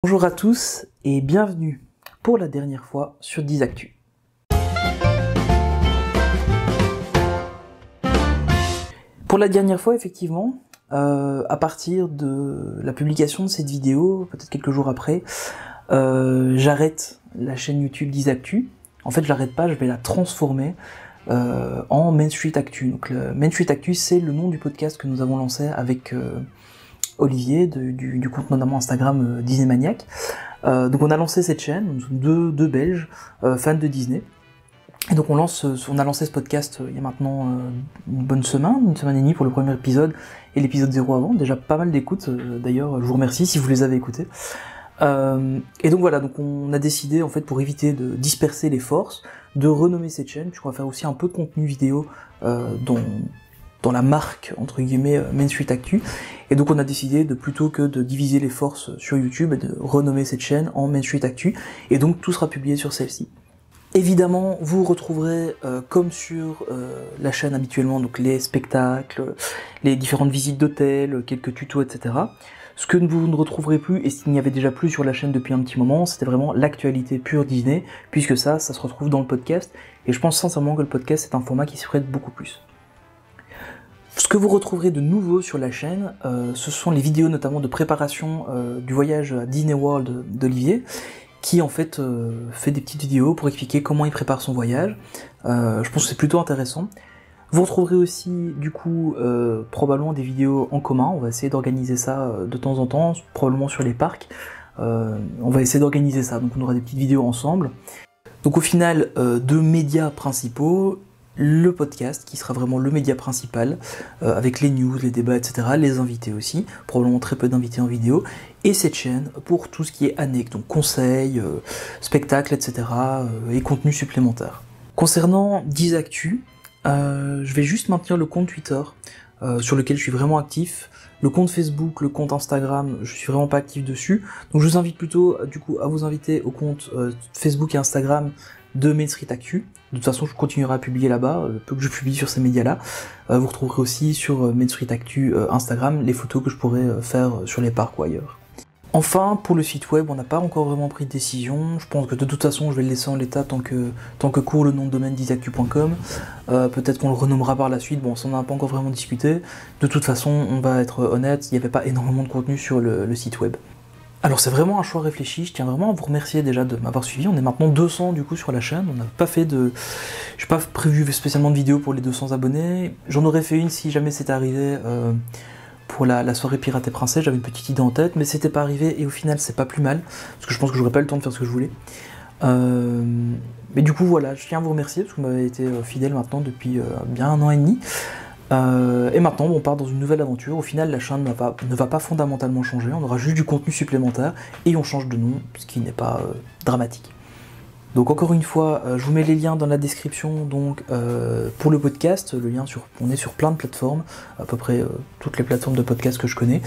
Bonjour à tous et bienvenue pour la dernière fois sur 10 Actu. Pour la dernière fois, effectivement, à partir de la publication de cette vidéo, peut-être quelques jours après, j'arrête la chaîne YouTube 10 Actu. En fait, je l'arrête pas, je vais la transformer en Main Street Actu. Donc, le Main Street Actu, c'est le nom du podcast que nous avons lancé avec Olivier, du compte notamment Instagram Disney Maniac. Donc on a lancé cette chaîne, nous sommes deux Belges fans de Disney. Et donc on a lancé ce podcast il y a maintenant une bonne semaine et demie pour le premier épisode et l'épisode 0 avant. Déjà pas mal d'écoutes, d'ailleurs je vous remercie si vous les avez écoutés. Et donc voilà, donc on a décidé en fait pour éviter de disperser les forces, de renommer cette chaîne, puisqu'on va faire aussi un peu de contenu vidéo dans la marque, entre guillemets, Main Street Actu. Et donc on a décidé de plutôt que de diviser les forces sur YouTube, et de renommer cette chaîne en Main Street Actu, et donc tout sera publié sur celle-ci. Évidemment, vous retrouverez, comme sur la chaîne habituellement, donc les spectacles, les différentes visites d'hôtels, quelques tutos, etc. Ce que vous ne retrouverez plus, et ce qu'il n'y avait déjà plus sur la chaîne depuis un petit moment, c'était vraiment l'actualité pure Disney, puisque ça se retrouve dans le podcast, et je pense sincèrement que le podcast est un format qui se prête beaucoup plus. Ce que vous retrouverez de nouveau sur la chaîne, ce sont les vidéos notamment de préparation du voyage à Disney World d'Olivier, qui en fait fait des petites vidéos pour expliquer comment il prépare son voyage. Je pense que c'est plutôt intéressant. Vous retrouverez aussi du coup probablement des vidéos en commun, on va essayer d'organiser ça de temps en temps, probablement sur les parcs. On va essayer d'organiser ça, donc on aura des petites vidéos ensemble. Donc au final, deux médias principaux, le podcast qui sera vraiment le média principal, avec les news, les débats, etc., les invités aussi, probablement très peu d'invités en vidéo, et cette chaîne pour tout ce qui est annexe, donc conseils, spectacles, etc., et contenu supplémentaire. Concernant 10 Actu, je vais juste maintenir le compte Twitter, sur lequel je suis vraiment actif, le compte Facebook, le compte Instagram, je suis vraiment pas actif dessus, donc je vous invite plutôt du coup à vous inviter au compte Facebook et Instagram de Main Street Actu. De toute façon, je continuerai à publier là-bas, le peu que je publie sur ces médias-là. Vous retrouverez aussi sur Main Street Actu Instagram les photos que je pourrais faire sur les parcs ou ailleurs. Enfin, pour le site web, on n'a pas encore vraiment pris de décision. Je pense que de toute façon, je vais le laisser en l'état tant que court le nom de domaine 10actu.com. Peut-être qu'on le renommera par la suite, bon, ça on n'a pas encore vraiment discuté. De toute façon, on va être honnête, il n'y avait pas énormément de contenu sur le site web. Alors c'est vraiment un choix réfléchi, je tiens vraiment à vous remercier déjà de m'avoir suivi, on est maintenant 200 du coup sur la chaîne, on n'a pas fait de... J'ai pas prévu spécialement de vidéo pour les 200 abonnés, j'en aurais fait une si jamais c'était arrivé pour la soirée Pirate et Princesse, j'avais une petite idée en tête, mais c'était pas arrivé et au final c'est pas plus mal, parce que je pense que j'aurais pas eu le temps de faire ce que je voulais. Mais du coup voilà, je tiens à vous remercier parce que vous m'avez été fidèle maintenant depuis bien 1 an et demi. Et maintenant, on part dans une nouvelle aventure. Au final, la chaîne ne va pas fondamentalement changer. On aura juste du contenu supplémentaire et on change de nom, ce qui n'est pas dramatique. Donc encore une fois, je vous mets les liens dans la description. Donc pour le podcast, on est sur plein de plateformes, à peu près toutes les plateformes de podcast que je connais.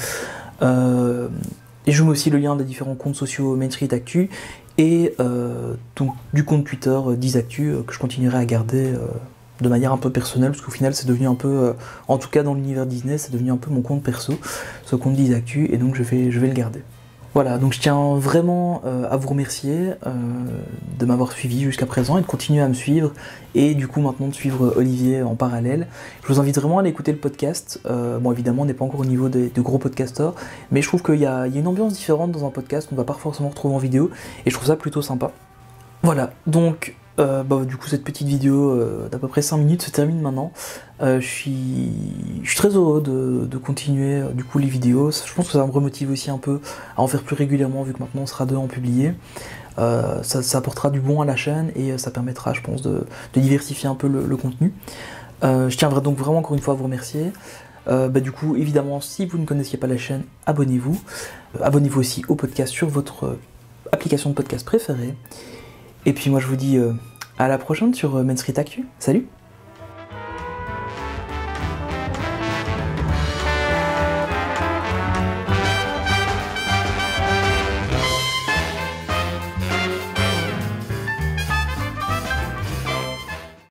Et je vous mets aussi le lien des différents comptes sociaux Main Street Actu et donc du compte Twitter 10 Actu que je continuerai à garder. De manière un peu personnelle, parce qu'au final c'est devenu un peu, en tout cas dans l'univers Disney, c'est devenu un peu mon compte perso, ce compte 10 Actu, et donc je vais le garder. Voilà, donc je tiens vraiment à vous remercier de m'avoir suivi jusqu'à présent et de continuer à me suivre, et du coup maintenant de suivre Olivier en parallèle. Je vous invite vraiment à aller écouter le podcast. Bon évidemment on n'est pas encore au niveau de gros podcasteurs, mais je trouve qu'il y a une ambiance différente dans un podcast qu'on ne va pas forcément retrouver en vidéo, et je trouve ça plutôt sympa. Voilà, donc du coup cette petite vidéo d'à peu près 5 minutes se termine maintenant. Je suis très heureux de continuer du coup les vidéos. Je pense que ça va me remotiver aussi un peu à en faire plus régulièrement vu que maintenant on sera 2 à en publier. Ça apportera du bon à la chaîne et ça permettra je pense de diversifier un peu le contenu. Je tiendrai donc vraiment encore une fois à vous remercier. Du coup évidemment si vous ne connaissiez pas la chaîne, abonnez-vous. Abonnez-vous aussi au podcast sur votre application de podcast préférée. Et puis moi je vous dis à la prochaine sur Main Street Actu. Salut!